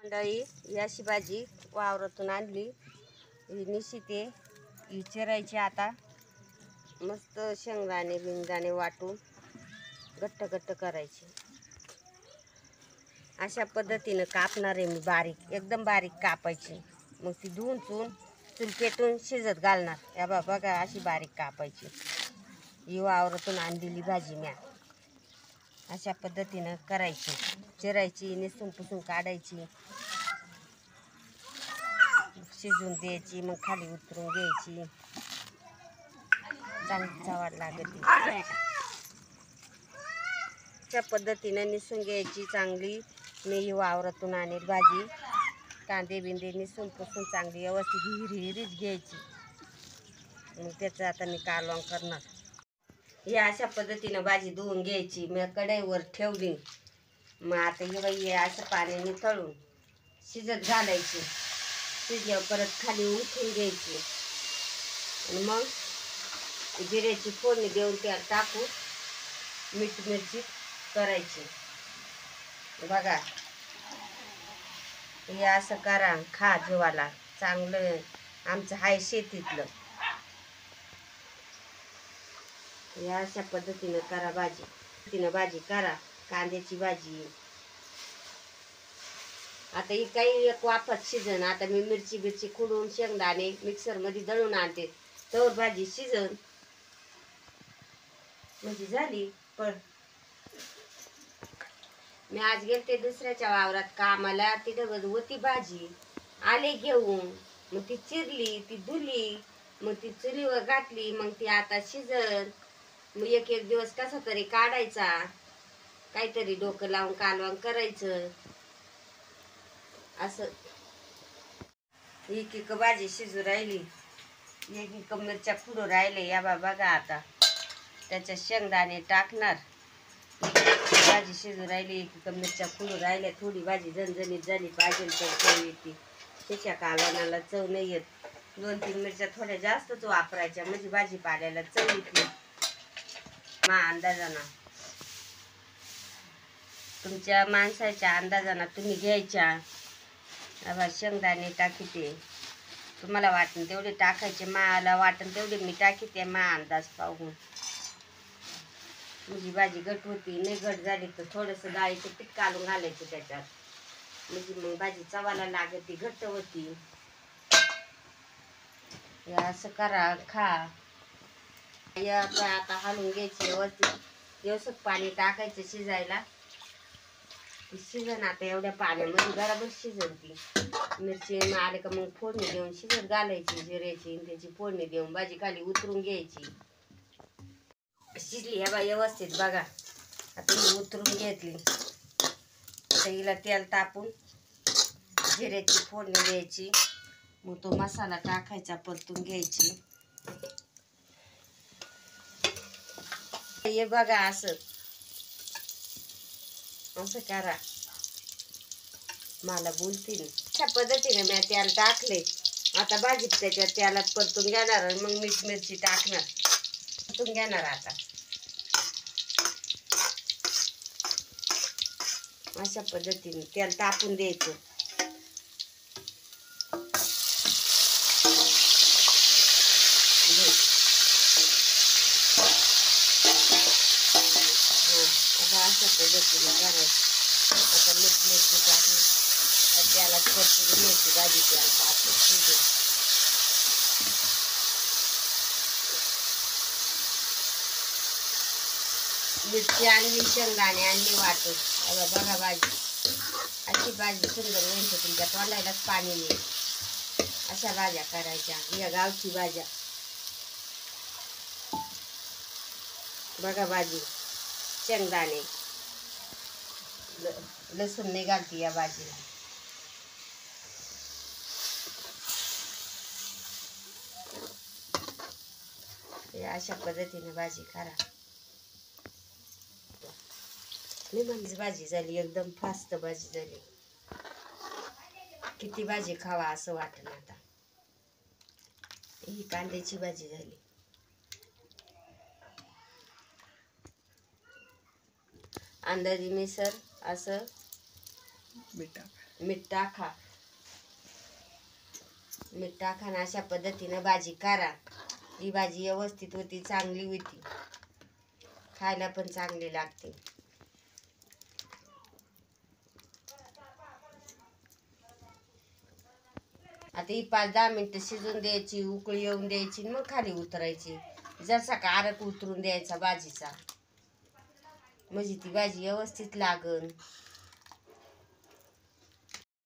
मंडळी ही अशी भाजी वावरातून आणली, ही निशिते ही चिरायची. आता मस्त शेंगदाणे बिंगदाणे वाटून घट्ट घट्ट करायची. अशा पद्धतीनं कापणार आहे मी, बारीक एकदम बारीक कापायची. मग ती धुवून चून चूल पेटून शिजत घालणार. या बघा अशी बारीक कापायची. ही वावरातून आणलेली भाजी म्या अशा पद्धतीनं करायची. चिरायची, निसून पुसून काढायची, शिजून द्यायची, मग खाली उतरून घ्यायची. चांगली चवाड लागते. अशा पद्धतीनं निसून घ्यायची चांगली. मी ही वावरातून आणेल भाजी. कांदे बिंदे निसून पुसून चांगली व्यवस्थित हिरीच घ्यायची. मग त्याचं आता मी कालवण करणार. ही अशा पद्धतीनं भाजी धुवून घ्यायची. मी कढईवर ठेवली. मग आता ही बाई असं पाण्याने तळून शिजत घालायची. शिजल्यावर परत खाली उठून घ्यायची. आणि मग जिऱ्याची फोडणी देऊन त्यात टाकून मीठ मिरची करायची. बघा हे असं करा, खा जीवाला चांगलं. आमचं हाय शेतीतलं. या अशा पद्धतीनं करा भाजी. तिनं भाजी करा, कांद्याची भाजी. आता ही काही एक वाफत शिजन. आता मी मिरची बिरची खुडून शेंगदाणे मिक्सरमध्ये दळून आणते. तर भाजी शिजन म्हणजे झाली. पण मी आज गेलते दुसऱ्याच्या वावरात कामाला. तिथं होती भाजी. आले घेऊन, मग ती चिरली, ती धुली, मग ती चुलीवर घातली. मग ती आता शिजन. मग एक एक दिवस कसा तरी काढायचा. काहीतरी डोकं लावून कालवण करायचं. असं एक एक भाजी शिजू राहिली. एक एक मिरच्या खुडू राहिले. या बघा आता त्याच्यात शेंगदाणे टाकणार. भाजी शिजू राहिली. एक एक मिरच्या खुडू राहिल्या. थोडी भाजी झणझणीत झाली पाहिजे तर चव येते. त्याच्या कालवणाला चव नाही येत. 2-3 मिरच्या थोड्या जास्तच वापरायच्या म्हणजे भाजीपाल्याला चव येते. मा अंदाजानं, तुमच्या माणसाच्या अंदाजानं तुम्ही घ्यायच्या. आता शेंगदाणे टाकीते. तुम्हाला वाटण तेवढे टाकायचे. मला वाटण तेवढे मी टाकीते. मा अंदाज पाहून. म्हणजे भाजी घट होती. नाही घट झाली तर थोडंसं डाळीचं पीठ काढून घालायचं त्याच्यात. म्हणजे मग भाजी चवाला लागते, घट्ट होती. असं करा, खा. आता हलवून घ्यायची व्यवस्थित. व्यवस्थित पाणी टाकायचं शिजायला. शिजन आता एवढ्या पाण्यामध्ये बरोबर शिजन ती. मिरची आले का मग फोडणी देऊन शिजत घालायची. जिऱ्याची त्याची फोडणी देऊन भाजी खाली उतरून घ्यायची. शिजली ह्या बाई व्यवस्थित. बघा आता ही उतरून घेतली. आता हिला तेल तापून जिऱ्याची फोडणी द्यायची. मग तो मसाला टाकायचा, परतून घ्यायची. हे बघा असं असं करा. मला बोलतील अशा पद्धतीने मी तेल टाकले. आता भाजी त्याच्या तेलात परतून घेणार. मग मीठ मिरची टाकणार, परतून घेणार. आता अशा पद्धतीने तेल तापून द्यायचं. अशा पद्धतीने करायचं. आता मीठ मिरची टाकली. त्याला परतून घ्यायची भाजी. त्याला तापून शिजून मिरची आणली, शेंगदाणे आणली वाटून. बघा भाजी अशी भाजी सुंदर होईल. तुमच्या तोंडालाच पाणी येईल. अशा भाज्या करायच्या. या गावची भाज्या बघा. भाजी शेंगदाणे लसूण नाही घालते या भाजीला. अशा पद्धतीने भाजी करा. म्हणजे भाजी झाली एकदम फास्ट भाजी झाली. किती भाजी खावा असं वाटलं. आता ही कांद्याची भाजी झाली. अंदाजी मिसळ असं बेटा मीठ टाका. मीठ टाका ना अशा पद्धतीनं भाजी करा. ही भाजी व्यवस्थित होती, चांगली होती, खायला पण चांगली लागते. आता ही 5-10 मिनिटं शिजून द्यायची, उकळी येऊन द्यायची, मग खाली उतरायची. जसा का आरक उतरून द्यायचा भाजीचा, म्हणजे ती भाजी व्यवस्थित लागन.